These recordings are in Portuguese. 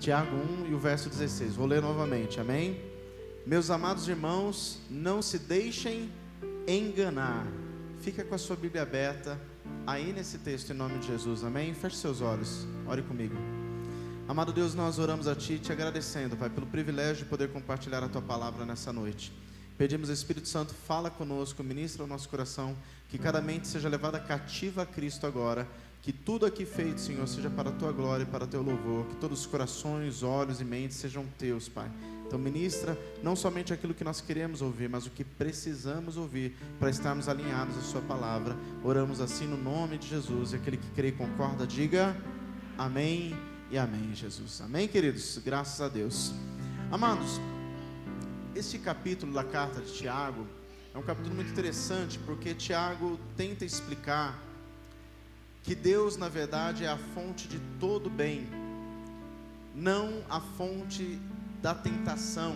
Tiago 1 e o verso 16. Vou ler novamente, amém? Meus amados irmãos, não se deixem enganar. Fica com a sua Bíblia aberta aí nesse texto em nome de Jesus, amém? Feche seus olhos, ore comigo. Amado Deus, nós oramos a Ti, te agradecendo, Pai, pelo privilégio de poder compartilhar a Tua palavra nessa noite. Pedimos, Espírito Santo, fala conosco, ministra o nosso coração, que cada mente seja levada cativa a Cristo agora, que tudo aqui feito, Senhor, seja para a Tua glória e para o Teu louvor, que todos os corações, olhos e mentes sejam Teus, Pai. Então ministra não somente aquilo que nós queremos ouvir, mas o que precisamos ouvir para estarmos alinhados à Sua palavra. Oramos assim no nome de Jesus, e aquele que crê e concorda, diga amém e amém, Jesus. Amém, queridos? Graças a Deus. Amados, este capítulo da carta de Tiago é um capítulo muito interessante, porque Tiago tenta explicar que Deus, na verdade, é a fonte de todo bem, não a fonte da tentação.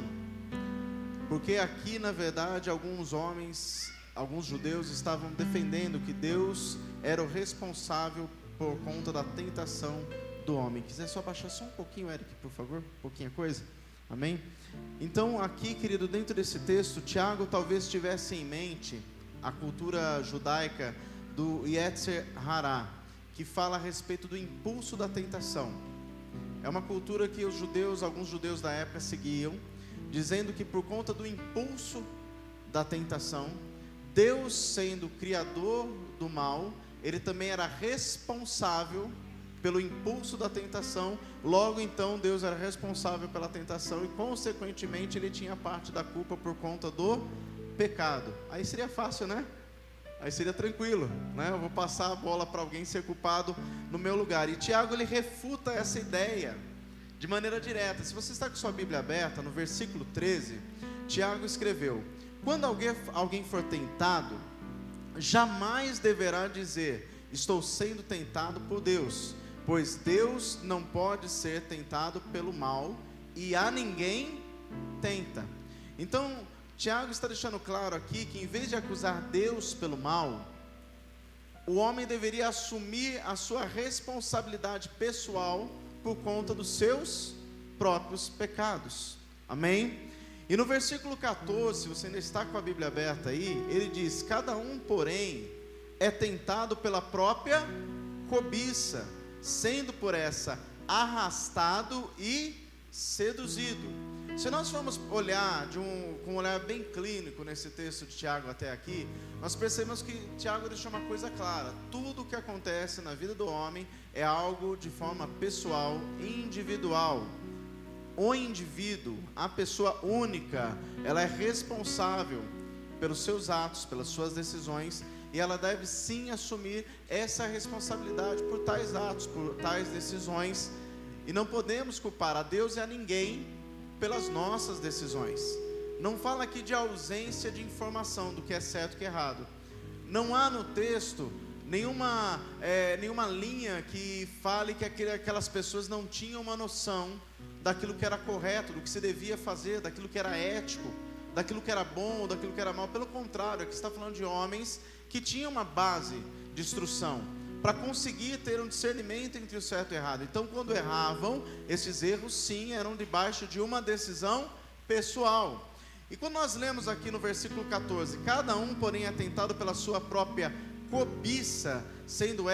Porque aqui, na verdade, alguns homens, alguns judeus estavam defendendo que Deus era o responsável por conta da tentação do homem. Quiser só baixar só um pouquinho, Eric, por favor, pouquinha coisa, amém? Então aqui, querido, dentro desse texto, Tiago talvez tivesse em mente a cultura judaica do Yetzer Hará, que fala a respeito do impulso da tentação. É uma cultura que os judeus, alguns judeus da época seguiam, dizendo que por conta do impulso da tentação, Deus, sendo o criador do mal, ele também era responsável pelo impulso da tentação. Logo então Deus era responsável pela tentação e consequentemente ele tinha parte da culpa por conta do pecado. Aí seria fácil, né? Aí seria tranquilo, né? Eu vou passar a bola para alguém ser culpado no meu lugar. E Tiago, ele refuta essa ideia de maneira direta. Se você está com sua Bíblia aberta, no versículo 13, Tiago escreveu: quando alguém for tentado, jamais deverá dizer, estou sendo tentado por Deus, pois Deus não pode ser tentado pelo mal, e a ninguém tenta. Então Tiago está deixando claro aqui que em vez de acusar Deus pelo mal, o homem deveria assumir a sua responsabilidade pessoal por conta dos seus próprios pecados, amém? E no versículo 14, se você ainda está com a Bíblia aberta aí, ele diz: cada um, porém, é tentado pela própria cobiça, sendo por essa arrastado e seduzido. Se nós formos olhar com um olhar bem clínico nesse texto de Tiago até aqui, nós percebemos que Tiago deixa uma coisa clara: tudo o que acontece na vida do homem é algo de forma pessoal, individual. O indivíduo, a pessoa única, ela é responsável pelos seus atos, pelas suas decisões, e ela deve sim assumir essa responsabilidade por tais atos, por tais decisões, e não podemos culpar a Deus e a ninguém pelas nossas decisões. Não fala aqui de ausência de informação do que é certo e o que é errado. Não há no texto nenhuma linha que fale que aquelas pessoas não tinham uma noção daquilo que era correto, do que se devia fazer, daquilo que era ético, daquilo que era bom ou daquilo que era mal. Pelo contrário, aqui está falando de homens que tinham uma base de instrução para conseguir ter um discernimento entre o certo e o errado. Então, quando erravam, esses erros sim eram debaixo de uma decisão pessoal. E quando nós lemos aqui no versículo 14: cada um, porém, é tentado pela sua própria cobiça, sendo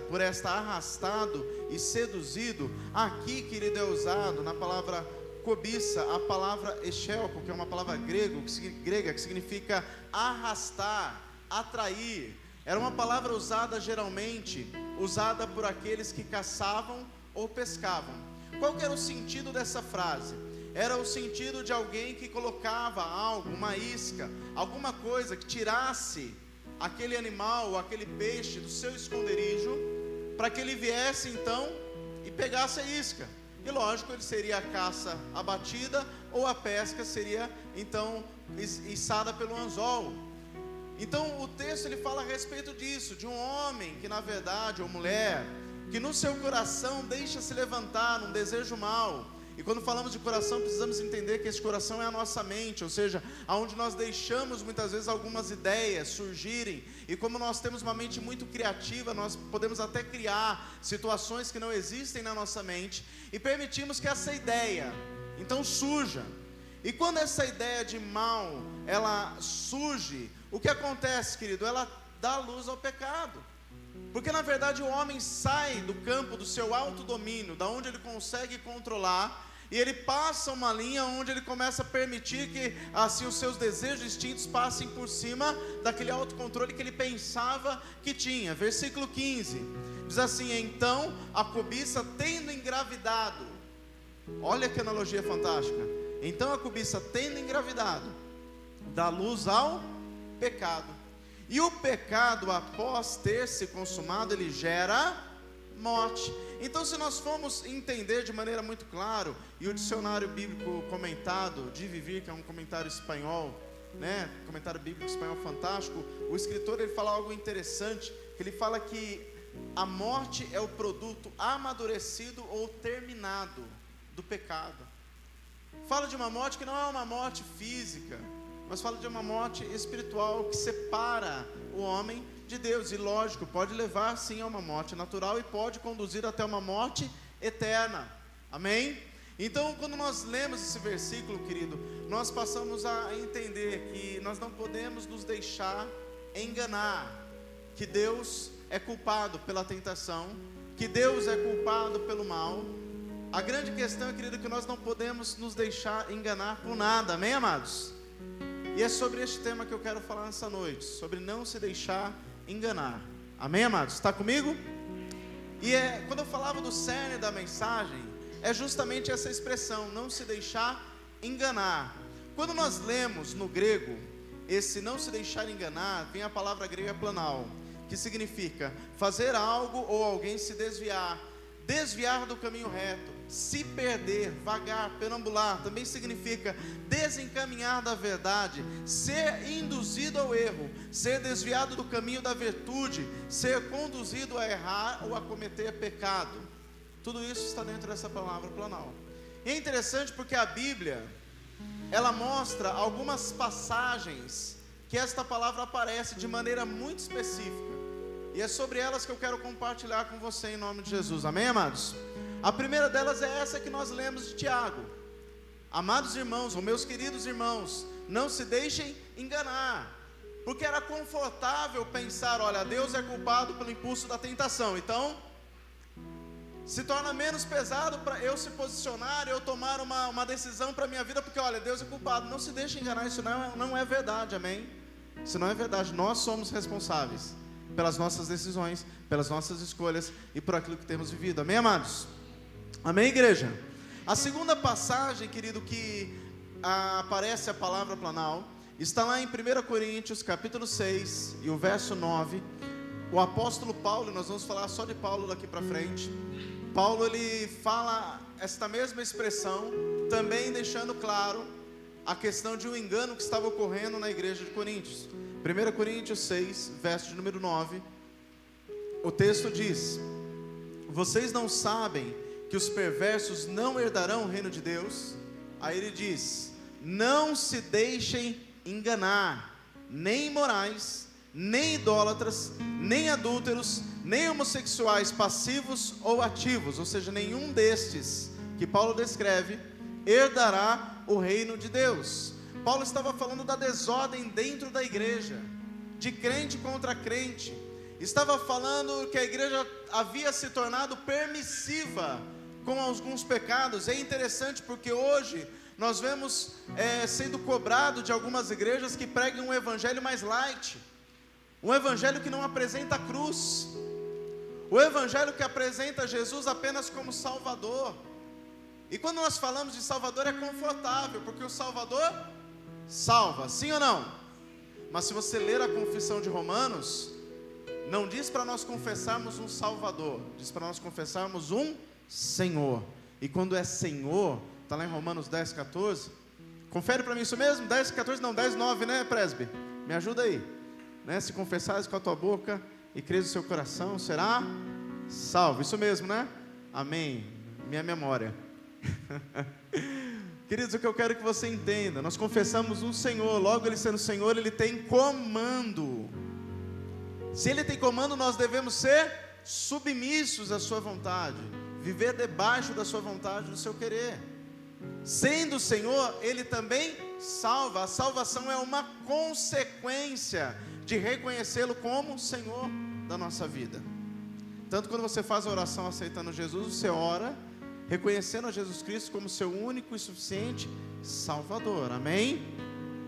por esta arrastado e seduzido. Aqui, querido, é usado na palavra cobiça a palavra echelpo, que é uma palavra grega que significa arrastar, atrair. Era uma palavra geralmente usada por aqueles que caçavam ou pescavam. Qual que era o sentido dessa frase? Era o sentido de alguém que colocava algo, uma isca, alguma coisa que tirasse aquele animal ou aquele peixe do seu esconderijo, para que ele viesse então e pegasse a isca. E lógico, ele seria a caça abatida, ou a pesca seria então içada pelo anzol. Então o texto ele fala a respeito disso, de um homem que na verdade, ou mulher, que no seu coração deixa se levantar um desejo mau, E quando falamos de coração, precisamos entender que esse coração é a nossa mente, ou seja, aonde nós deixamos muitas vezes algumas ideias surgirem. E como nós temos uma mente muito criativa, nós podemos até criar situações que não existem na nossa mente e permitimos que essa ideia então surja. E quando essa ideia de mal, ela surge, o que acontece, querido? Ela dá luz ao pecado. Porque na verdade o homem sai do campo do seu autodomínio, da onde ele consegue controlar, e ele passa uma linha onde ele começa a permitir que assim os seus desejos instintos passem por cima daquele autocontrole que ele pensava que tinha. Versículo 15 diz assim: então a cobiça tendo engravidado, olha que analogia fantástica, então a cobiça tendo engravidado, dá luz ao pecado. E o pecado, após ter se consumado, ele gera morte. Então, se nós formos entender de maneira muito clara, e o dicionário bíblico comentado de Vivir, que é um comentário espanhol, né, comentário bíblico espanhol fantástico, o escritor ele fala algo interessante, que ele fala que a morte é o produto amadurecido ou terminado do pecado. Fala de uma morte que não é uma morte física, mas fala de uma morte espiritual que separa o homem de Deus. E lógico, pode levar sim a uma morte natural e pode conduzir até uma morte eterna. Amém? Então, quando nós lemos esse versículo, querido, nós passamos a entender que nós não podemos nos deixar enganar, que Deus é culpado pela tentação, que Deus é culpado pelo mal. A grande questão, querido, é que nós não podemos nos deixar enganar por nada. Amém, amados? E é sobre este tema que eu quero falar nessa noite, sobre não se deixar enganar. Amém, amados? Está comigo? E quando eu falava do cerne da mensagem, é justamente essa expressão, não se deixar enganar. Quando nós lemos no grego, esse não se deixar enganar, vem a palavra grega planal, que significa fazer algo ou alguém se desviar, desviar do caminho reto, se perder, vagar, perambular. Também significa desencaminhar da verdade, ser induzido ao erro, ser desviado do caminho da virtude, ser conduzido a errar ou a cometer pecado. Tudo isso está dentro dessa palavra planal. E é interessante porque a Bíblia, ela mostra algumas passagens que esta palavra aparece de maneira muito específica, e é sobre elas que eu quero compartilhar com você em nome de Jesus. Amém, amados? A primeira delas é essa que nós lemos de Tiago: amados irmãos, ou meus queridos irmãos, não se deixem enganar. Porque era confortável pensar, olha, Deus é culpado pelo impulso da tentação, então se torna menos pesado para eu se posicionar, eu tomar uma decisão para a minha vida, porque olha, Deus é culpado. Não se deixe enganar, isso não é verdade, amém? Isso não é verdade. Nós somos responsáveis pelas nossas decisões, pelas nossas escolhas e por aquilo que temos vivido. Amém, amados? Amém, igreja? A segunda passagem, querido, que aparece a palavra planal, está lá em 1 Coríntios, capítulo 6, e o verso 9. O apóstolo Paulo, nós vamos falar só de Paulo daqui para frente. Paulo, ele fala esta mesma expressão, também deixando claro a questão de um engano que estava ocorrendo na igreja de Coríntios. 1 Coríntios 6, verso de número 9, o texto diz: vocês não sabem que os perversos não herdarão o reino de Deus? Aí ele diz: não se deixem enganar, nem imorais, nem idólatras, nem adúlteros, nem homossexuais passivos ou ativos, ou seja, nenhum destes que Paulo descreve herdará o reino de Deus. Paulo estava falando da desordem dentro da igreja, de crente contra crente. Estava falando que a igreja havia se tornado permissiva com alguns pecados. É interessante porque hoje nós vemos sendo cobrado de algumas igrejas que pregam um evangelho mais light, um evangelho que não apresenta a cruz, o evangelho que apresenta Jesus apenas como Salvador. E quando nós falamos de Salvador é confortável, porque o Salvador salva, sim ou não? Mas se você ler a confissão de Romanos, não diz para nós confessarmos um Salvador, diz para nós confessarmos um Senhor. E quando é Senhor, está lá em Romanos 10, 14. Confere para mim isso mesmo? 10, 14, não, 10, 9, né, presbe? Me ajuda aí, né? Se confessares com a tua boca e creres no seu coração, será salvo. Isso mesmo, né? Amém. Minha memória. Queridos, o que eu quero que você entenda, nós confessamos um Senhor, logo Ele sendo Senhor, Ele tem comando. Se Ele tem comando, nós devemos ser submissos à sua vontade, viver debaixo da sua vontade, do seu querer. Sendo o Senhor, Ele também salva. A salvação é uma consequência de reconhecê-lo como Senhor da nossa vida. Tanto quando você faz a oração aceitando Jesus, você ora reconhecendo a Jesus Cristo como seu único e suficiente Salvador, amém?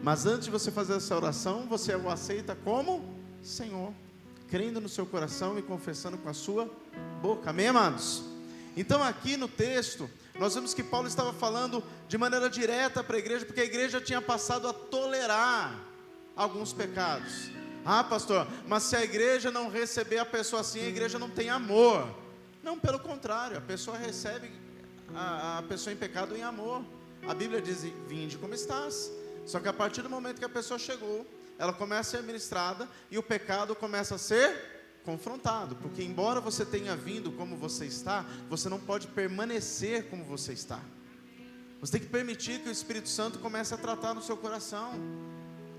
Mas antes de você fazer essa oração, você o aceita como Senhor, crendo no seu coração e confessando com a sua boca, amém, amados? Então aqui no texto, nós vemos que Paulo estava falando de maneira direta para a igreja, porque a igreja tinha passado a tolerar alguns pecados. Ah, pastor, mas se a igreja não receber a pessoa assim, a igreja não tem amor. Não, pelo contrário, a pessoa recebe a pessoa em pecado em amor. A Bíblia diz, vinde como estás. Só que a partir do momento que a pessoa chegou, ela começa a ser ministrada e o pecado começa a ser confrontado, porque embora você tenha vindo como você está, você não pode permanecer como você está. Você tem que permitir que o Espírito Santo comece a tratar no seu coração,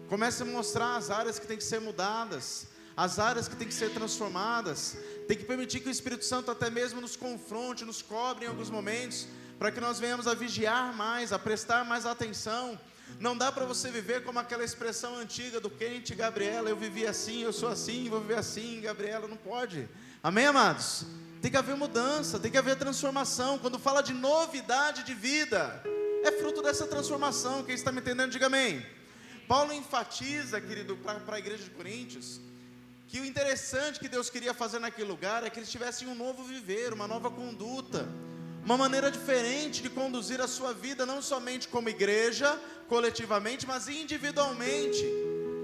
comece a mostrar as áreas que tem que ser mudadas, as áreas que tem que ser transformadas. Tem que permitir que o Espírito Santo até mesmo nos confronte, nos cobre em alguns momentos, para que nós venhamos a vigiar mais, a prestar mais atenção. Não dá para você viver como aquela expressão antiga do crente Gabriela, eu vivi assim, eu sou assim, vou viver assim, Gabriela, não pode. Amém, amados? Tem que haver mudança, tem que haver transformação. Quando fala de novidade de vida, é fruto dessa transformação. Quem está me entendendo, diga amém. Paulo enfatiza, querido, para a igreja de Coríntios, que o interessante que Deus queria fazer naquele lugar é que eles tivessem um novo viver, uma nova conduta, uma maneira diferente de conduzir a sua vida, não somente como igreja, coletivamente, mas individualmente,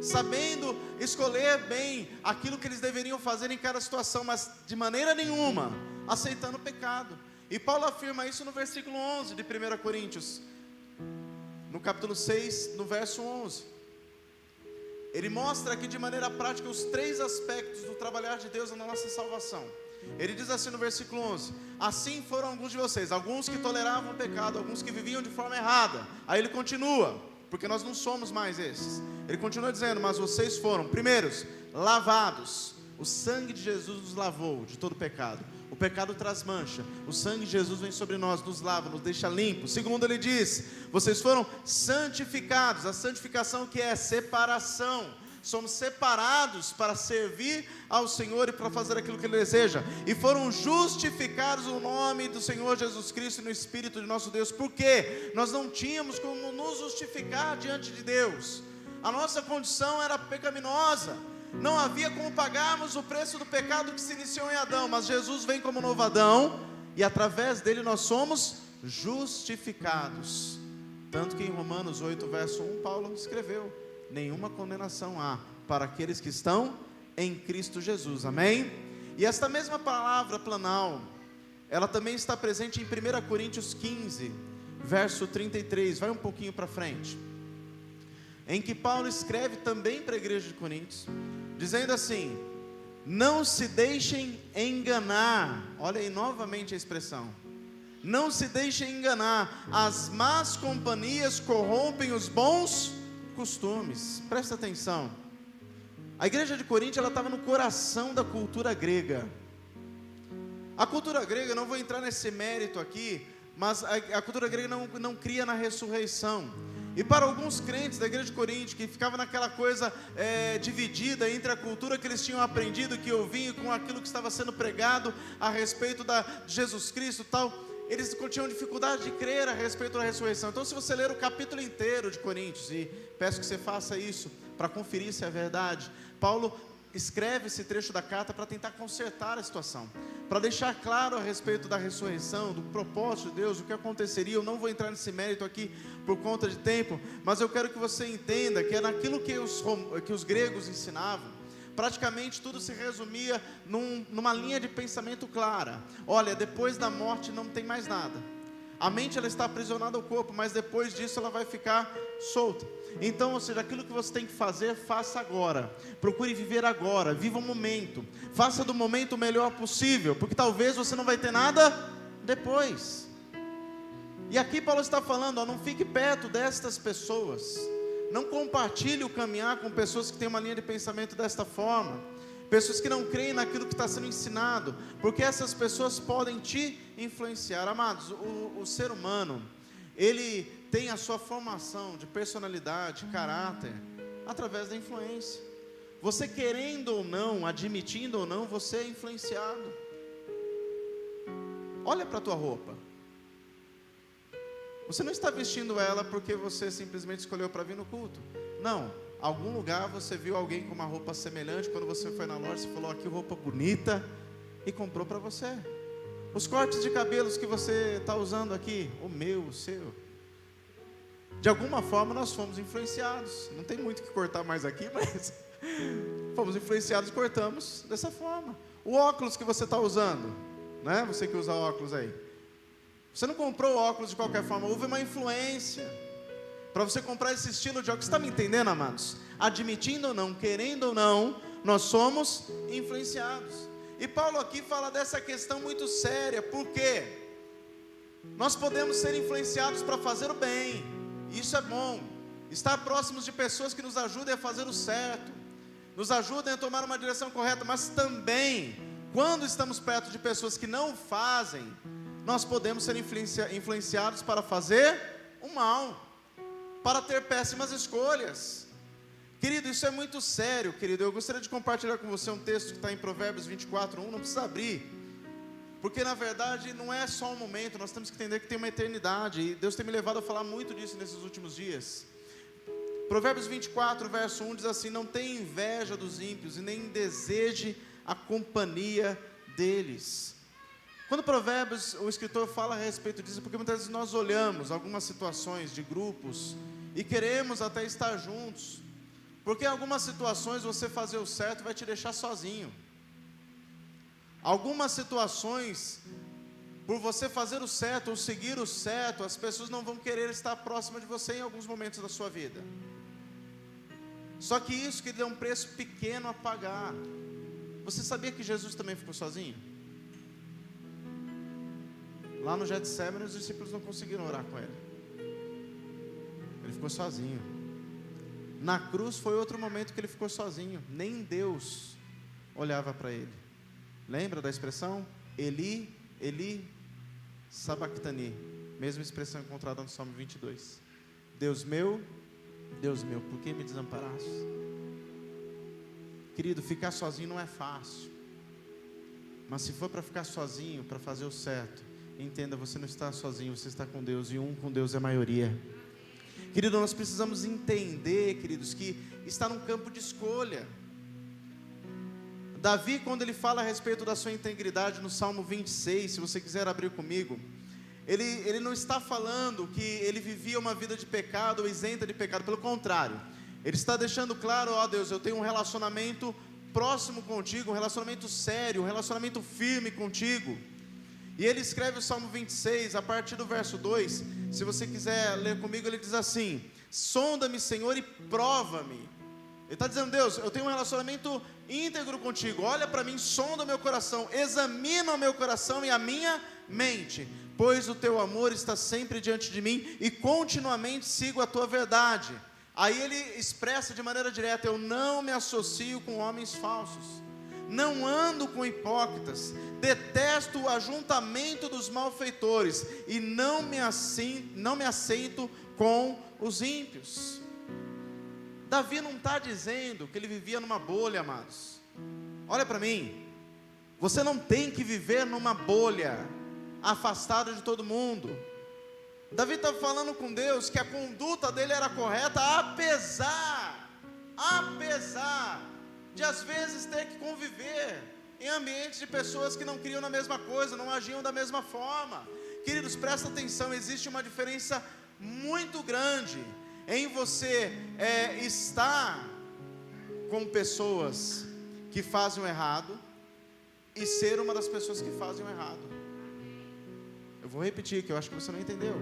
sabendo escolher bem aquilo que eles deveriam fazer em cada situação, mas de maneira nenhuma aceitando o pecado. E Paulo afirma isso no versículo 11 de 1 Coríntios, no capítulo 6, no verso 11. Ele mostra aqui de maneira prática os três aspectos do trabalhar de Deus na nossa salvação. Ele diz assim no versículo 11: assim foram alguns de vocês, alguns que toleravam o pecado, alguns que viviam de forma errada. Aí ele continua, porque nós não somos mais esses. Ele continua dizendo, mas vocês foram, primeiros, lavados. O sangue de Jesus nos lavou de todo pecado. O pecado traz mancha, o sangue de Jesus vem sobre nós, nos lava, nos deixa limpos. Segundo, ele diz, vocês foram santificados. A santificação que é separação. Somos separados para servir ao Senhor e para fazer aquilo que Ele deseja. E foram justificados no nome do Senhor Jesus Cristo e no Espírito de nosso Deus. Por quê? Nós não tínhamos como nos justificar diante de Deus. A nossa condição era pecaminosa. Não havia como pagarmos o preço do pecado que se iniciou em Adão. Mas Jesus vem como novo Adão e através dele nós somos justificados. Tanto que em Romanos 8, verso 1, Paulo escreveu: nenhuma condenação há para aqueles que estão em Cristo Jesus, amém? E esta mesma palavra planal, ela também está presente em 1 Coríntios 15, verso 33, vai um pouquinho para frente, em que Paulo escreve também para a igreja de Coríntios, dizendo assim: não se deixem enganar. Olha aí novamente a expressão, não se deixem enganar, as más companhias corrompem os bons costumes. Presta atenção, a igreja de Corinto, ela estava no coração da cultura grega. A cultura grega, não vou entrar nesse mérito aqui, mas a cultura grega não cria na ressurreição. E para alguns crentes da igreja de Corinto, que ficavam naquela coisa dividida entre a cultura que eles tinham aprendido, que ouviam, com aquilo que estava sendo pregado a respeito de Jesus Cristo e tal, eles tinham dificuldade de crer a respeito da ressurreição. Então, se você ler o capítulo inteiro de Coríntios, e peço que você faça isso para conferir se é verdade, Paulo escreve esse trecho da carta para tentar consertar a situação, para deixar claro a respeito da ressurreição, do propósito de Deus, o que aconteceria. Eu não vou entrar nesse mérito aqui por conta de tempo, mas eu quero que você entenda que é naquilo que os gregos ensinavam. Praticamente tudo se resumia numa linha de pensamento clara. Olha, depois da morte não tem mais nada. A mente, ela está aprisionada ao corpo, mas depois disso ela vai ficar solta. Então, ou seja, aquilo que você tem que fazer, faça agora. Procure viver agora, viva o momento. Faça do momento o melhor possível, porque talvez você não vai ter nada depois. E aqui Paulo está falando, ó, não fique perto destas pessoas, não compartilhe o caminhar com pessoas que têm uma linha de pensamento desta forma, pessoas que não creem naquilo que está sendo ensinado, porque essas pessoas podem te influenciar. Amados, o ser humano, ele tem a sua formação de personalidade, caráter, através da influência. Você querendo ou não, admitindo ou não, você é influenciado. Olha para a tua roupa. Você não está vestindo ela porque você simplesmente escolheu para vir no culto. Não, algum lugar você viu alguém com uma roupa semelhante. Quando você foi na loja, você falou, que roupa bonita, e comprou para você. Os cortes de cabelos que você está usando aqui, o meu, o seu, de alguma forma nós fomos influenciados. Não tem muito o que cortar mais aqui, mas fomos influenciados e cortamos dessa forma. O óculos que você está usando, né? Você que usa óculos aí, você não comprou óculos de qualquer forma, houve uma influência para você comprar esse estilo de óculos. Você está me entendendo, amados? Admitindo ou não, querendo ou não, nós somos influenciados. E Paulo aqui fala dessa questão muito séria, porque nós podemos ser influenciados para fazer o bem, isso é bom, estar próximos de pessoas que nos ajudem a fazer o certo, nos ajudem a tomar uma direção correta, mas também, quando estamos perto de pessoas que não fazem, nós podemos ser influenciados para fazer o mal, para ter péssimas escolhas. Querido, isso é muito sério, querido. Eu gostaria de compartilhar com você um texto que está em Provérbios 24:1, não precisa abrir, porque na verdade não é só um momento, nós temos que entender que tem uma eternidade, e Deus tem me levado a falar muito disso nesses últimos dias. Provérbios 24, verso 1 diz assim: não tenha inveja dos ímpios, e nem deseje a companhia deles. Quando Provérbios, o escritor fala a respeito disso, porque muitas vezes nós olhamos algumas situações de grupos e queremos até estar juntos, porque em algumas situações você fazer o certo vai te deixar sozinho. Algumas situações, por você fazer o certo ou seguir o certo, as pessoas não vão querer estar próximas de você em alguns momentos da sua vida. Só que isso, querido, é um preço pequeno a pagar. Você sabia que Jesus também ficou sozinho? Lá no Getsêmani, os discípulos não conseguiram orar com ele. Ele ficou sozinho. Na cruz foi outro momento que ele ficou sozinho. Nem Deus olhava para ele. Lembra da expressão? Eli, Eli, sabachthani. Mesma expressão encontrada no Salmo 22. Deus meu, por que me desamparaste? Querido, ficar sozinho não é fácil. Mas se for para ficar sozinho, para fazer o certo, entenda, você não está sozinho, você está com Deus, e um com Deus é a maioria. Querido, nós precisamos entender, queridos, que está num campo de escolha. Davi, quando ele fala a respeito da sua integridade no Salmo 26, se você quiser abrir comigo, ele não está falando que ele vivia uma vida de pecado ou isenta de pecado, pelo contrário, ele está deixando claro: ó Deus, eu tenho um relacionamento próximo contigo, um relacionamento sério, um relacionamento firme contigo. E ele escreve o Salmo 26, a partir do verso 2, se você quiser ler comigo, ele diz assim: sonda-me, Senhor, e prova-me. Ele está dizendo: Deus, eu tenho um relacionamento íntegro contigo, olha para mim, sonda o meu coração, examina o meu coração e a minha mente, pois o teu amor está sempre diante de mim, e continuamente sigo a tua verdade. Aí ele expressa de maneira direta: eu não me associo com homens falsos, não ando com hipócritas, detesto o ajuntamento dos malfeitores, e não me assento com os ímpios. Davi não está dizendo que ele vivia numa bolha, amados. Olha para mim, você não tem que viver numa bolha, afastado de todo mundo. Davi está falando com Deus que a conduta dele era correta, apesar de às vezes ter que conviver em ambientes de pessoas que não criam na mesma coisa, não agiam da mesma forma. Queridos, presta atenção, existe uma diferença muito grande em você estar com pessoas que fazem o errado e ser uma das pessoas que fazem o errado. Eu vou repetir, que eu acho que você não entendeu.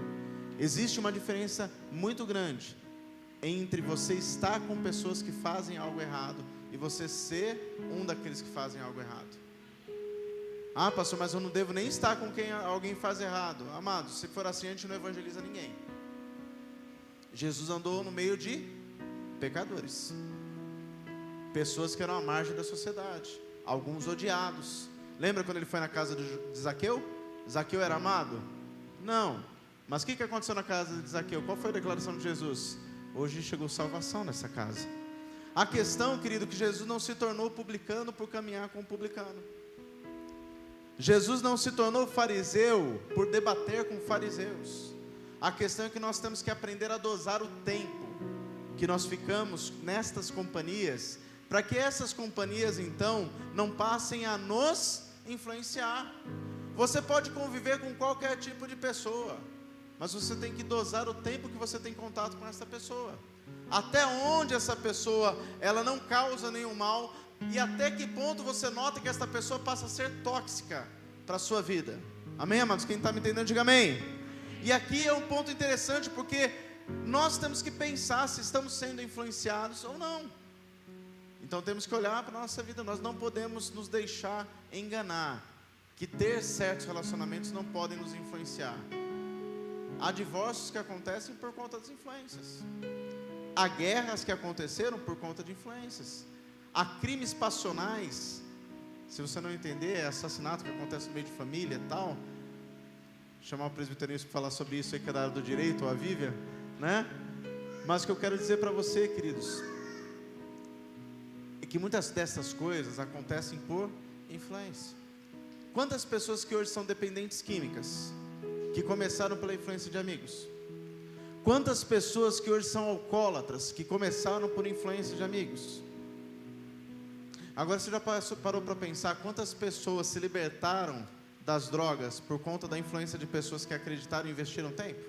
Existe uma diferença muito grande entre você estar com pessoas que fazem algo errado e você ser um daqueles que fazem algo errado. Ah, pastor, mas eu não devo nem estar com quem alguém faz errado. Amado, se for assim, a gente não evangeliza ninguém. Jesus andou no meio de pecadores, pessoas que eram à margem da sociedade, alguns odiados. Lembra quando ele foi na casa de Zaqueu? Zaqueu era amado? Não. Mas o que aconteceu na casa de Zaqueu? Qual foi a declaração de Jesus? Hoje chegou salvação nessa casa. A questão, querido, que Jesus não se tornou publicano por caminhar com o publicano. Jesus não se tornou fariseu por debater com fariseus. A questão é que nós temos que aprender a dosar o tempo que nós ficamos nestas companhias, para que essas companhias então não passem a nos influenciar. Você pode conviver com qualquer tipo de pessoa, mas você tem que dosar o tempo que você tem contato com essa pessoa, até onde essa pessoa ela não causa nenhum mal, e até que ponto você nota que essa pessoa passa a ser tóxica para a sua vida. Amém, amados? Quem está me entendendo, diga amém. E aqui é um ponto interessante, porque nós temos que pensar se estamos sendo influenciados ou não. Então temos que olhar para a nossa vida. Nós não podemos nos deixar enganar, que ter certos relacionamentos não podem nos influenciar. Há divórcios que acontecem por conta das influências. Há guerras que aconteceram por conta de influências. Há crimes passionais. Se você não entender, é assassinato que acontece no meio de família e tal. Chamar o presbiteriano para falar sobre isso aí, que é da área do direito, ou a Vívia, né? Mas o que eu quero dizer para você, queridos, é que muitas dessas coisas acontecem por influência. Quantas pessoas que hoje são dependentes químicas, que começaram pela influência de amigos? Quantas pessoas que hoje são alcoólatras, que começaram por influência de amigos? Agora você já parou para pensar quantas pessoas se libertaram das drogas por conta da influência de pessoas que acreditaram e investiram tempo?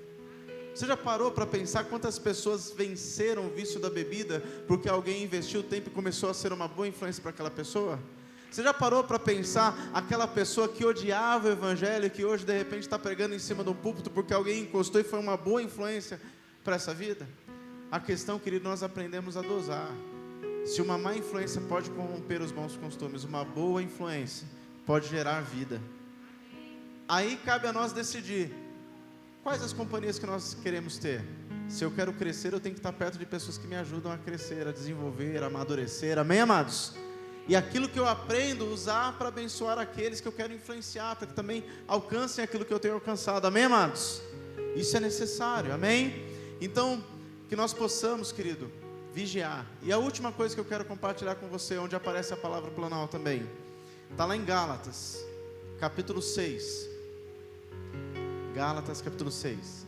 Você já parou para pensar quantas pessoas venceram o vício da bebida porque alguém investiu tempo e começou a ser uma boa influência para aquela pessoa? Você já parou para pensar aquela pessoa que odiava o evangelho, que hoje de repente está pregando em cima do púlpito porque alguém encostou e foi uma boa influência para essa vida? A questão, querido, nós aprendemos a dosar. Se uma má influência pode corromper os bons costumes, uma boa influência pode gerar vida. Aí cabe a nós decidir quais as companhias que nós queremos ter. Se eu quero crescer, eu tenho que estar perto de pessoas que me ajudam a crescer, a desenvolver, a amadurecer. Amém, amados? E aquilo que eu aprendo, usar para abençoar aqueles que eu quero influenciar, para que também alcancem aquilo que eu tenho alcançado. Amém, amados? Isso é necessário, amém? Então, que nós possamos, querido, vigiar. E a última coisa que eu quero compartilhar com você, onde aparece a palavra planal também, está lá em Gálatas, capítulo 6. Gálatas, capítulo 6.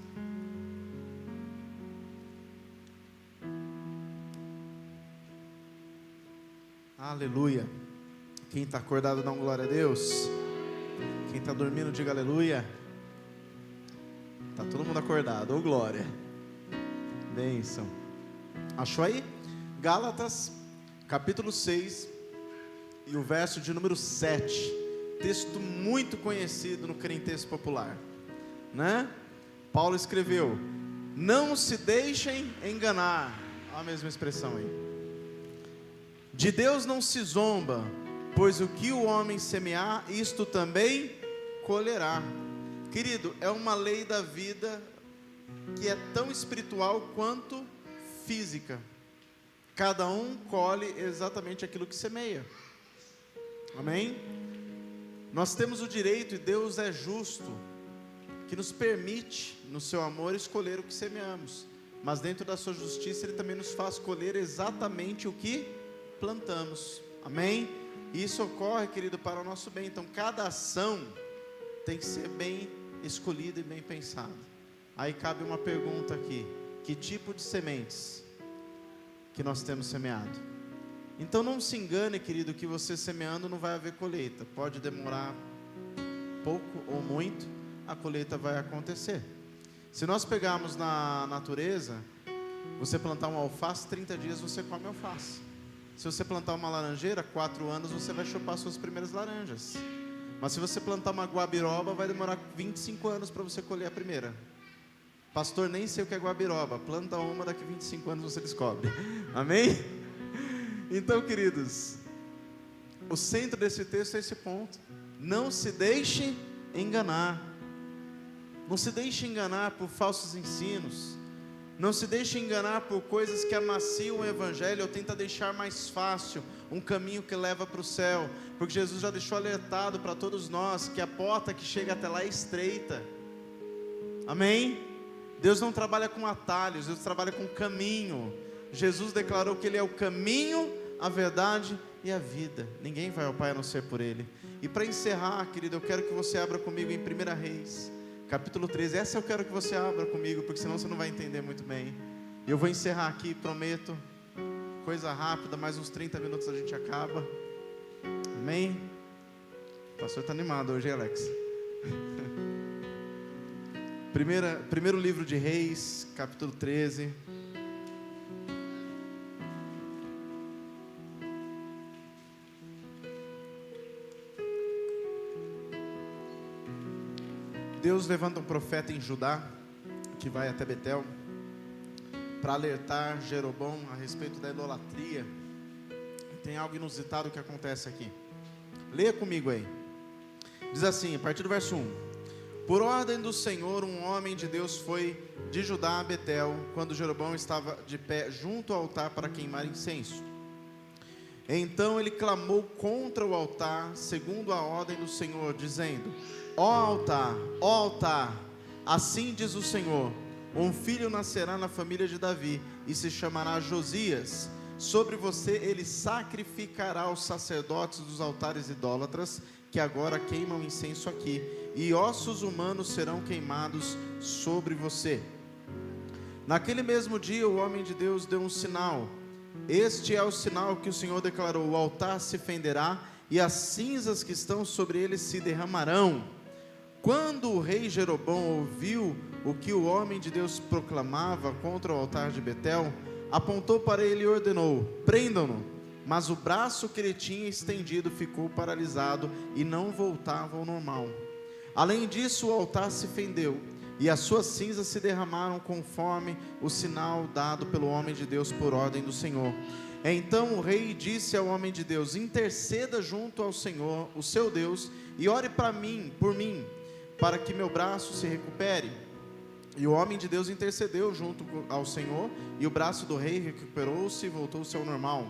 Aleluia. Quem está acordado, dá uma glória a Deus. Quem está dormindo, diga aleluia. Está todo mundo acordado, ô glória. Bênção. Achou aí? Gálatas, capítulo 6, e o verso de número 7. Texto muito conhecido no crentez popular, né? Paulo escreveu: não se deixem enganar. Olha a mesma expressão aí. De Deus não se zomba, pois o que o homem semear, isto também colherá. Querido, é uma lei da vida que é tão espiritual quanto física. Cada um colhe exatamente aquilo que semeia. Amém? Nós temos o direito, e Deus é justo, que nos permite, no seu amor, escolher o que semeamos. Mas dentro da sua justiça, Ele também nos faz colher exatamente o que plantamos. Amém? E isso ocorre, querido, para o nosso bem. Então cada ação tem que ser bem escolhida e bem pensada. Aí cabe uma pergunta aqui: que tipo de sementes que nós temos semeado? Então não se engane, querido, que você semeando não vai haver colheita. Pode demorar pouco ou muito, a colheita vai acontecer. Se nós pegarmos na natureza, você plantar uma alface, 30 dias você come alface. Se você plantar uma laranjeira, 4 anos você vai chupar suas primeiras laranjas. Mas se você plantar uma guabiroba, vai demorar 25 anos para você colher a primeira. Pastor, nem sei o que é guabiroba. Planta uma, daqui 25 anos você descobre. Amém? Então, queridos, o centro desse texto é esse ponto. Não se deixe enganar. Não se deixe enganar por falsos ensinos. Não se deixe enganar por coisas que amaciam o Evangelho ou tenta deixar mais fácil um caminho que leva para o céu. Porque Jesus já deixou alertado para todos nós que a porta que chega até lá é estreita. Amém? Deus não trabalha com atalhos, Deus trabalha com caminho. Jesus declarou que Ele é o caminho, a verdade e a vida. Ninguém vai ao Pai a não ser por Ele. E para encerrar, querido, eu quero que você abra comigo em 1 Reis, capítulo 13. Essa eu quero que você abra comigo, porque senão você não vai entender muito bem. E eu vou encerrar aqui, prometo. Coisa rápida, mais uns 30 minutos a gente acaba. Amém? O pastor está animado hoje, hein, Alex? Primeiro livro de Reis, capítulo 13. Deus levanta um profeta em Judá, que vai até Betel, para alertar Jeroboão a respeito da idolatria. Tem algo inusitado que acontece aqui. Leia comigo aí. Diz assim, a partir do verso 1. Por ordem do Senhor, um homem de Deus foi de Judá a Betel, quando Jeroboão estava de pé junto ao altar para queimar incenso. Então ele clamou contra o altar, segundo a ordem do Senhor, dizendo: ó altar, assim diz o Senhor, um filho nascerá na família de Davi, e se chamará Josias. Sobre você ele sacrificará os sacerdotes dos altares idólatras, que agora queimam incenso aqui, e ossos humanos serão queimados sobre você. Naquele mesmo dia o homem de Deus deu um sinal. Este é o sinal que o Senhor declarou: o altar se fenderá, e as cinzas que estão sobre ele se derramarão. Quando o rei Jeroboão ouviu o que o homem de Deus proclamava contra o altar de Betel, apontou para ele e ordenou: prendam-no. Mas o braço que ele tinha estendido ficou paralisado e não voltava ao normal. Além disso, o altar se fendeu e as suas cinzas se derramaram conforme o sinal dado pelo homem de Deus por ordem do Senhor. Então o rei disse ao homem de Deus: interceda junto ao Senhor, o seu Deus, e ore por mim, para que meu braço se recupere. E o homem de Deus intercedeu junto ao Senhor, e o braço do rei recuperou-se e voltou-se ao normal.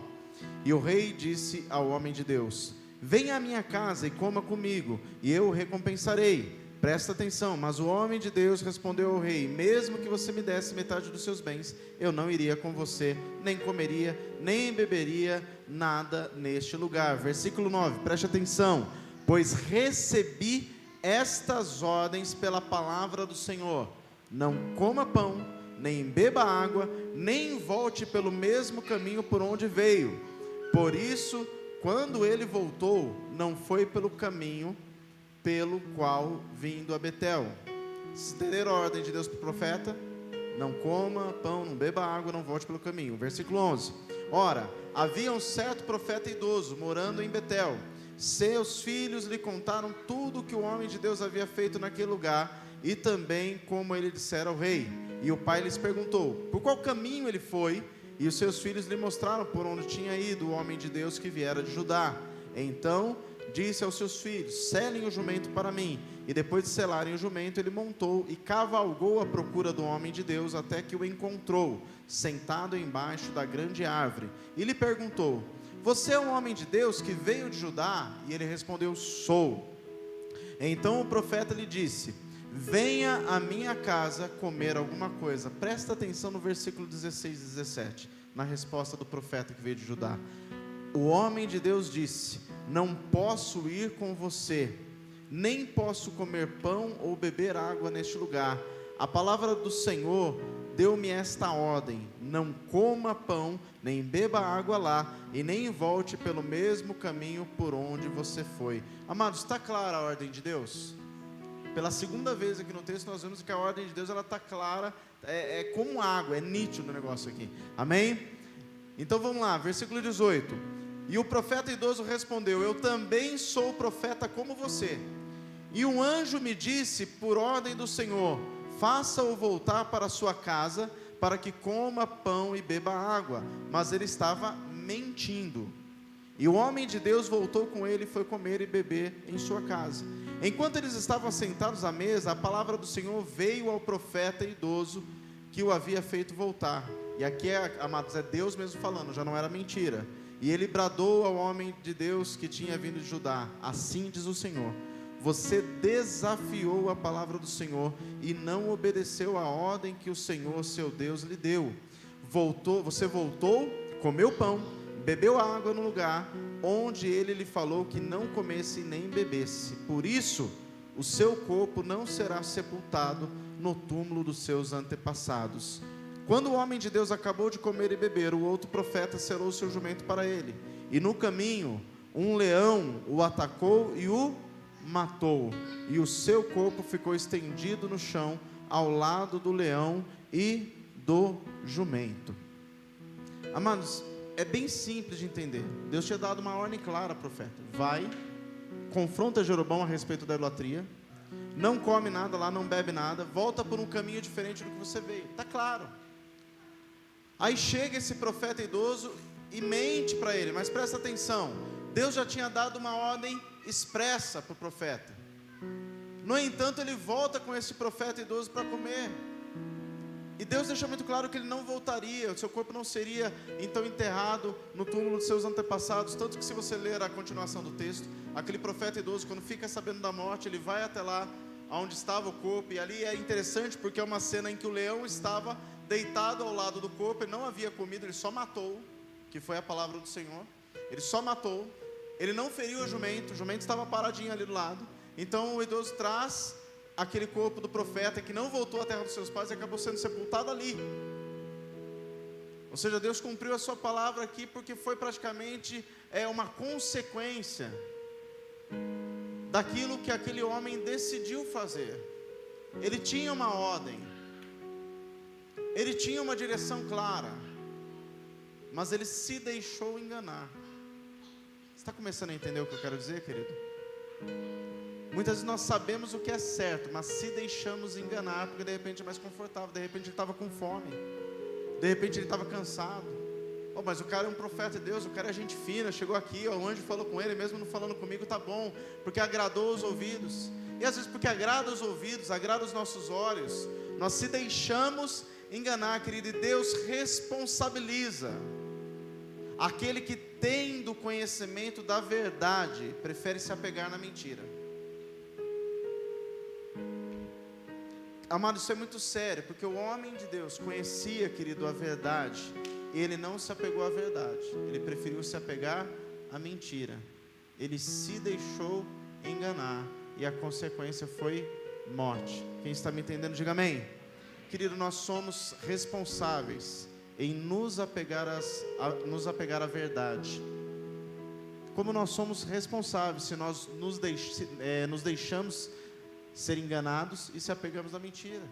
E o rei disse ao homem de Deus: venha à minha casa e coma comigo, e eu o recompensarei. Presta atenção. Mas o homem de Deus respondeu ao rei: mesmo que você me desse metade dos seus bens, eu não iria com você, nem comeria, nem beberia nada neste lugar. Versículo 9, preste atenção. Pois recebi estas ordens pela palavra do Senhor: não coma pão, nem beba água, nem volte pelo mesmo caminho por onde veio. Por isso, quando ele voltou, não foi pelo caminho pelo qual vindo a Betel. Entenderam a ordem de Deus para o profeta? Não coma pão, não beba água, não volte pelo caminho. Versículo 11. Ora, havia um certo profeta idoso morando em Betel. Seus filhos lhe contaram tudo o que o homem de Deus havia feito naquele lugar, e também como ele dissera ao rei. E o pai lhes perguntou por qual caminho ele foi, e os seus filhos lhe mostraram por onde tinha ido o homem de Deus que viera de Judá. Então disse aos seus filhos: selem o jumento para mim. E depois de selarem o jumento, ele montou e cavalgou à procura do homem de Deus, até que o encontrou, sentado embaixo da grande árvore. E lhe perguntou: você é um homem de Deus que veio de Judá? E ele respondeu: sou. Então o profeta lhe disse: venha à minha casa comer alguma coisa. Presta atenção no versículo 16 e 17, na resposta do profeta que veio de Judá. O homem de Deus disse: não posso ir com você, nem posso comer pão ou beber água neste lugar. A palavra do Senhor deu-me esta ordem: não coma pão, nem beba água lá, e nem volte pelo mesmo caminho por onde você foi. Amados, está clara a ordem de Deus? Pela segunda vez aqui no texto nós vemos que a ordem de Deus ela está clara, é como água, é nítido o negócio aqui. Amém? Então vamos lá, versículo 18. E o profeta idoso respondeu: eu também sou profeta como você. E um anjo me disse por ordem do Senhor: faça-o voltar para sua casa, para que coma pão e beba água. Mas ele estava mentindo. E o homem de Deus voltou com ele e foi comer e beber em sua casa. Enquanto eles estavam sentados à mesa, a palavra do Senhor veio ao profeta idoso que o havia feito voltar. E aqui, amados, é Deus mesmo falando, já não era mentira. E ele bradou ao homem de Deus que tinha vindo de Judá: assim diz o Senhor, você desafiou a palavra do Senhor e não obedeceu a ordem que o Senhor seu Deus lhe deu. Você voltou, comeu pão, bebeu água no lugar onde ele lhe falou que não comesse nem bebesse. Por isso, o seu corpo não será sepultado no túmulo dos seus antepassados. Quando o homem de Deus acabou de comer e beber, o outro profeta selou seu jumento para ele. E no caminho, um leão o atacou e o matou. E o seu corpo ficou estendido no chão, ao lado do leão e do jumento. Amados, é bem simples de entender. Deus tinha dado uma ordem clara ao profeta: vai, confronta Jeroboão a respeito da idolatria, não come nada lá, não bebe nada, volta por um caminho diferente do que você veio. Está claro. Aí chega esse profeta idoso e mente para ele, mas presta atenção, Deus já tinha dado uma ordem expressa para o profeta. No entanto, ele volta com esse profeta idoso para comer. E Deus deixa muito claro que ele não voltaria, o seu corpo não seria então enterrado no túmulo dos seus antepassados. Tanto que, se você ler a continuação do texto, aquele profeta idoso, quando fica sabendo da morte, ele vai até lá onde estava o corpo. E ali é interessante porque é uma cena em que o leão estava deitado ao lado do corpo. Ele não havia comido, ele só matou, que foi a palavra do Senhor. Ele só matou, ele não feriu o jumento estava paradinho ali do lado. Então o idoso traz aquele corpo do profeta que não voltou à terra dos seus pais e acabou sendo sepultado ali. Ou seja, Deus cumpriu a sua palavra aqui, porque foi praticamente uma consequência daquilo que aquele homem decidiu fazer. Ele tinha uma ordem, ele tinha uma direção clara, mas ele se deixou enganar. Você está começando a entender o que eu quero dizer, querido? Muitas vezes nós sabemos o que é certo, mas se deixamos enganar, porque de repente é mais confortável. De repente ele estava com fome, de repente ele estava cansado. Mas o cara é um profeta de Deus, o cara é gente fina, chegou aqui, o anjo falou com ele, mesmo não falando comigo, tá bom, porque agradou os ouvidos. E às vezes porque agrada os ouvidos, agrada os nossos olhos, nós se deixamos enganar, querido. E Deus responsabiliza aquele que, tendo conhecimento da verdade, prefere se apegar na mentira. Amado, isso é muito sério, porque o homem de Deus conhecia, querido, a verdade, e ele não se apegou à verdade, ele preferiu se apegar à mentira. Ele se deixou enganar, e a consequência foi morte. Quem está me entendendo, diga amém. Querido, nós somos responsáveis em nos apegar à verdade. Como nós somos responsáveis se nós nos deixamos ser enganados e se apegamos à mentira?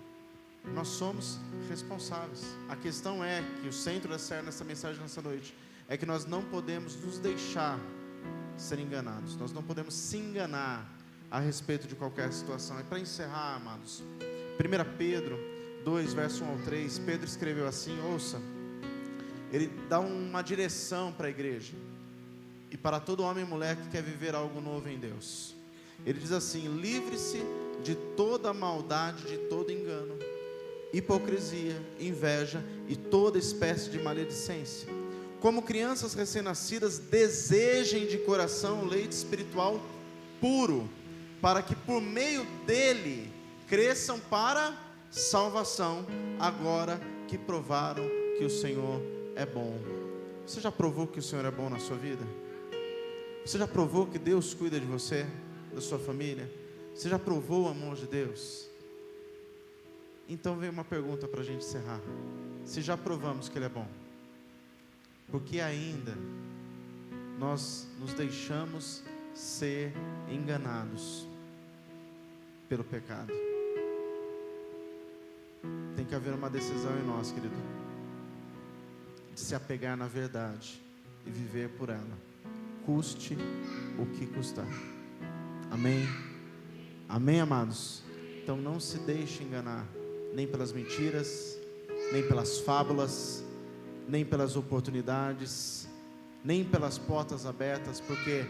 Nós somos responsáveis. A questão é que o centro da série nessa mensagem nessa noite é que nós não podemos nos deixar ser enganados. Nós não podemos se enganar a respeito de qualquer situação. E para encerrar, amados, 1 Pedro 2, verso 1 ao 3, Pedro escreveu assim, ouça, ele dá uma direção para a igreja e para todo homem e mulher que quer viver algo novo em Deus. Ele diz assim: livre-se de toda maldade, de todo engano, hipocrisia, inveja e toda espécie de maledicência. Como crianças recém-nascidas, desejem de coração o leite espiritual puro, para que por meio dele cresçam para salvação, agora que provaram que o Senhor é bom. Você já provou que o Senhor é bom na sua vida? Você já provou que Deus cuida de você, da sua família? Você já provou o amor de Deus? Então vem uma pergunta para a gente encerrar. Se já provamos que Ele é bom, por que ainda nós nos deixamos ser enganados pelo pecado? Tem que haver uma decisão em nós, querido, de se apegar na verdade e viver por ela, custe o que custar. Amém? Amém, amados? Então não se deixe enganar, nem pelas mentiras, nem pelas fábulas, nem pelas oportunidades, nem pelas portas abertas, porque,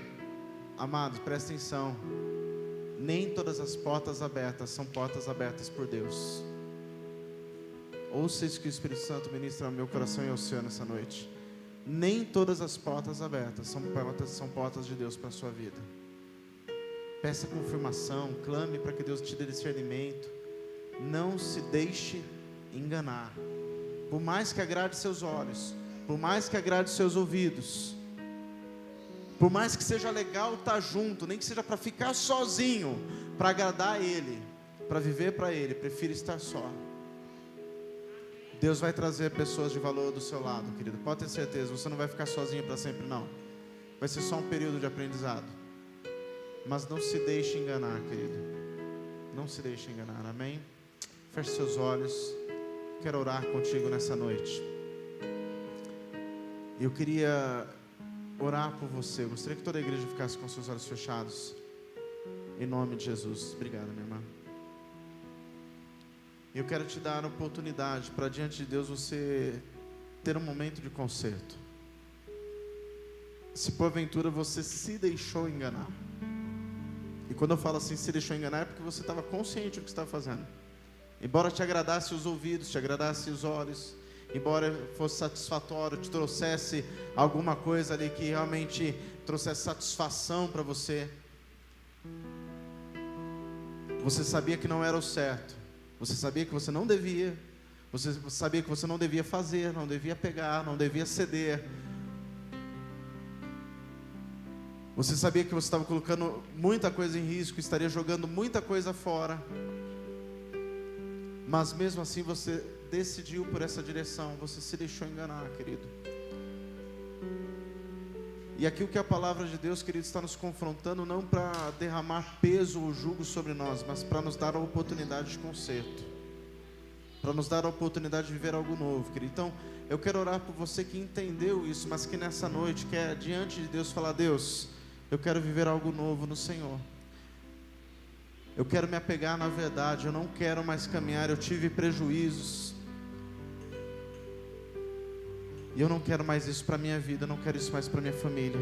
amados, presta atenção, nem todas as portas abertas são portas abertas por Deus. Ouça isso que o Espírito Santo ministra ao meu coração e ao seu nessa noite. Nem todas as portas abertas são portas de Deus para a sua vida. Peça confirmação, clame para que Deus te dê discernimento. Não se deixe enganar. Por mais que agrade seus olhos, por mais que agrade seus ouvidos, por mais que seja legal estar junto, nem que seja para ficar sozinho, para agradar a Ele, para viver para Ele, prefira estar só. Deus vai trazer pessoas de valor do seu lado, querido. Pode ter certeza, você não vai ficar sozinho para sempre, não. Vai ser só um período de aprendizado. Mas não se deixe enganar, querido. Não se deixe enganar, amém? Feche seus olhos. Quero orar contigo nessa noite. Eu queria orar por você. Eu gostaria que toda a igreja ficasse com seus olhos fechados. Em nome de Jesus. Obrigado, minha irmã. Eu quero te dar a oportunidade para diante de Deus você ter um momento de conserto. Se porventura você se deixou enganar. E quando eu falo assim, se deixou enganar, é porque você estava consciente do que estava fazendo. Embora te agradasse os ouvidos, te agradasse os olhos, embora fosse satisfatório, te trouxesse alguma coisa ali que realmente trouxesse satisfação para você, você sabia que não era o certo, você sabia que você não devia, você sabia que você não devia fazer, não devia pegar, não devia ceder, você sabia que você estava colocando muita coisa em risco, estaria jogando muita coisa fora, mas mesmo assim você decidiu por essa direção, você se deixou enganar, querido. E aqui o que a palavra de Deus, querido, está nos confrontando, não para derramar peso ou jugo sobre nós, mas para nos dar a oportunidade de conserto, para nos dar a oportunidade de viver algo novo, querido. Então, eu quero orar por você que entendeu isso, mas que nessa noite quer diante de Deus falar: Deus, eu quero viver algo novo no Senhor. Eu quero me apegar na verdade, eu não quero mais caminhar, eu tive prejuízos. E eu não quero mais isso para a minha vida, eu não quero isso mais para a minha família.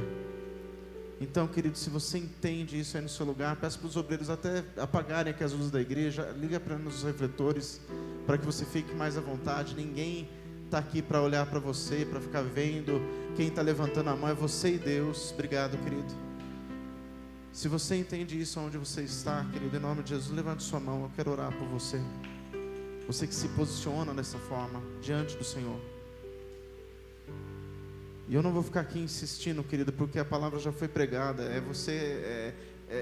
Então, querido, se você entende isso aí no seu lugar, peço para os obreiros até apagarem aqui as luzes da igreja, liga para nos refletores, para que você fique mais à vontade. Ninguém está aqui para olhar para você, para ficar vendo. Quem está levantando a mão é você e Deus. Obrigado, querido. Se você entende isso onde você está, querido, em nome de Jesus, levante sua mão, eu quero orar por você. Você que se posiciona dessa forma, diante do Senhor. E eu não vou ficar aqui insistindo, querido, porque a palavra já foi pregada. Você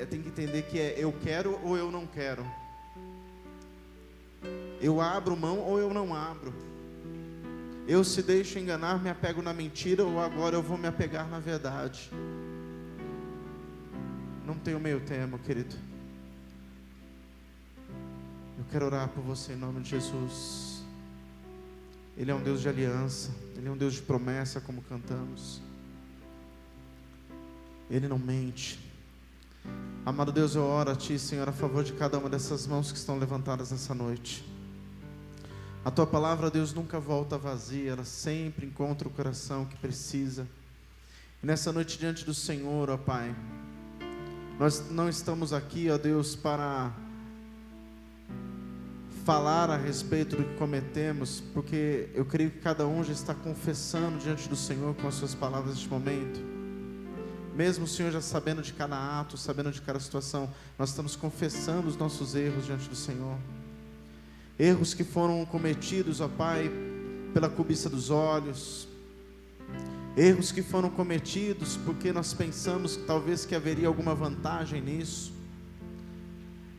tem que entender que é eu quero ou eu não quero. Eu abro mão ou eu não abro. Eu se deixo enganar, me apego na mentira, ou agora eu vou me apegar na verdade. Não tenho meio termo, querido. Eu quero orar por você em nome de Jesus. Ele é um Deus de aliança, Ele é um Deus de promessa, como cantamos. Ele não mente. Amado Deus, eu oro a Ti, Senhor, a favor de cada uma dessas mãos que estão levantadas nessa noite. A Tua palavra, Deus, nunca volta vazia, ela sempre encontra o coração que precisa. E nessa noite diante do Senhor, ó Pai, nós não estamos aqui, ó Deus, para falar a respeito do que cometemos, porque eu creio que cada um já está confessando diante do Senhor com as suas palavras neste momento. Mesmo o Senhor já sabendo de cada ato, sabendo de cada situação, nós estamos confessando os nossos erros diante do Senhor. Erros que foram cometidos, ó Pai, pela cobiça dos olhos. Erros que foram cometidos porque nós pensamos que talvez que haveria alguma vantagem nisso.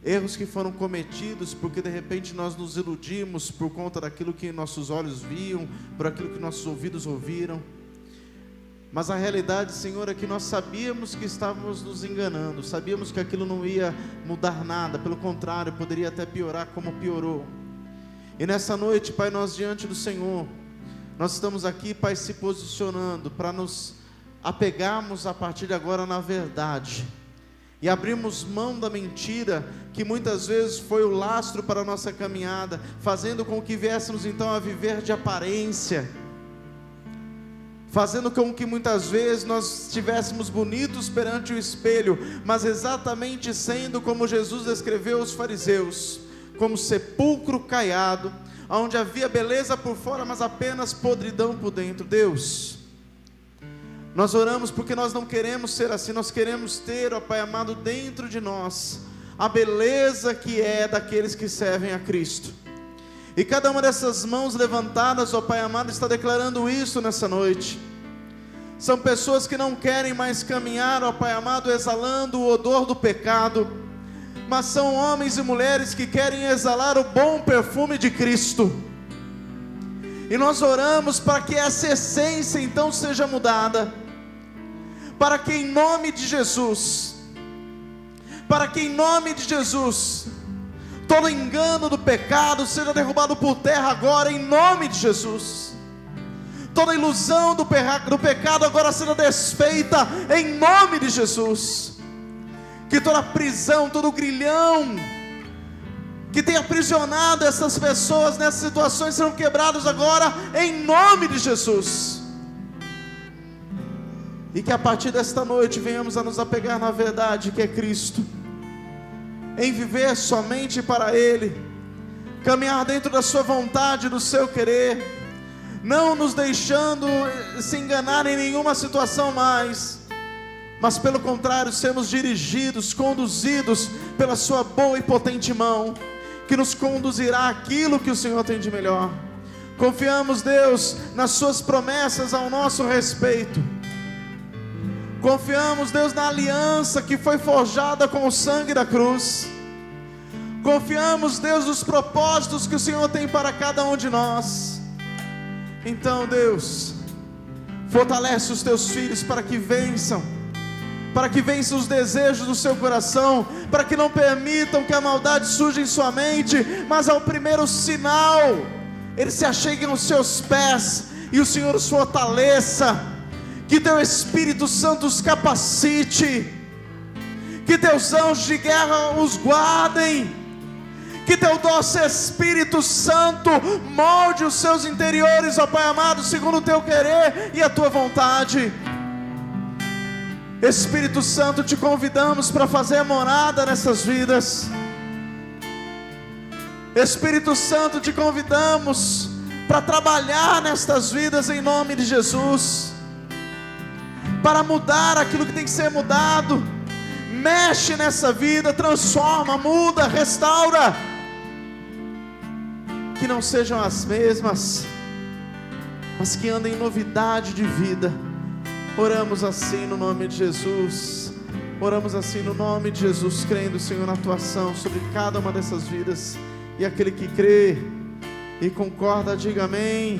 Erros que foram cometidos porque de repente nós nos iludimos por conta daquilo que nossos olhos viam, por aquilo que nossos ouvidos ouviram. Mas a realidade, Senhor, é que nós sabíamos que estávamos nos enganando, sabíamos que aquilo não ia mudar nada, pelo contrário, poderia até piorar como piorou. E nessa noite, Pai, nós diante do Senhor, nós estamos aqui, Pai, se posicionando para nos apegarmos a partir de agora na verdade e abrirmos mão da mentira que muitas vezes foi o lastro para a nossa caminhada, fazendo com que viéssemos então a viver de aparência, fazendo com que muitas vezes nós estivéssemos bonitos perante o espelho, mas exatamente sendo como Jesus descreveu os fariseus, como sepulcro caiado, onde havia beleza por fora, mas apenas podridão por dentro. Deus, nós oramos porque nós não queremos ser assim, nós queremos ter, ó Pai amado, dentro de nós, a beleza que é daqueles que servem a Cristo. E cada uma dessas mãos levantadas, ó Pai amado, está declarando isso nessa noite. São pessoas que não querem mais caminhar, ó Pai amado, exalando o odor do pecado, mas são homens e mulheres que querem exalar o bom perfume de Cristo. E nós oramos para que essa essência então seja mudada, para que em nome de Jesus, todo engano do pecado seja derrubado por terra agora, em nome de Jesus. Toda ilusão do pecado agora seja desfeita, em nome de Jesus. Que toda prisão, todo grilhão que tem aprisionado essas pessoas nessas situações serão quebrados agora, em nome de Jesus. E que a partir desta noite venhamos a nos apegar na verdade que é Cristo, em viver somente para Ele, caminhar dentro da sua vontade, do seu querer, não nos deixando se enganar em nenhuma situação mais, mas pelo contrário, sermos dirigidos, conduzidos pela sua boa e potente mão, que nos conduzirá àquilo que o Senhor tem de melhor. Confiamos, Deus, nas suas promessas ao nosso respeito. Confiamos, Deus, na aliança que foi forjada com o sangue da cruz. Confiamos, Deus, nos propósitos que o Senhor tem para cada um de nós. Então, Deus, fortalece os teus filhos para que vençam os desejos do seu coração, para que não permitam que a maldade surja em sua mente, mas ao primeiro sinal, eles se acheguem aos seus pés, e o Senhor os fortaleça. Que teu Espírito Santo os capacite, que teus anjos de guerra os guardem, que teu doce Espírito Santo molde os seus interiores, ó Pai amado, segundo o teu querer e a tua vontade. Espírito Santo, te convidamos para fazer morada nessas vidas. Espírito Santo, te convidamos para trabalhar nestas vidas em nome de Jesus, para mudar aquilo que tem que ser mudado. Mexe nessa vida, transforma, muda, restaura, que não sejam as mesmas, mas que andem em novidade de vida. Oramos assim no nome de Jesus, oramos assim no nome de Jesus, crendo, Senhor, na tua ação sobre cada uma dessas vidas. E aquele que crê e concorda, diga amém.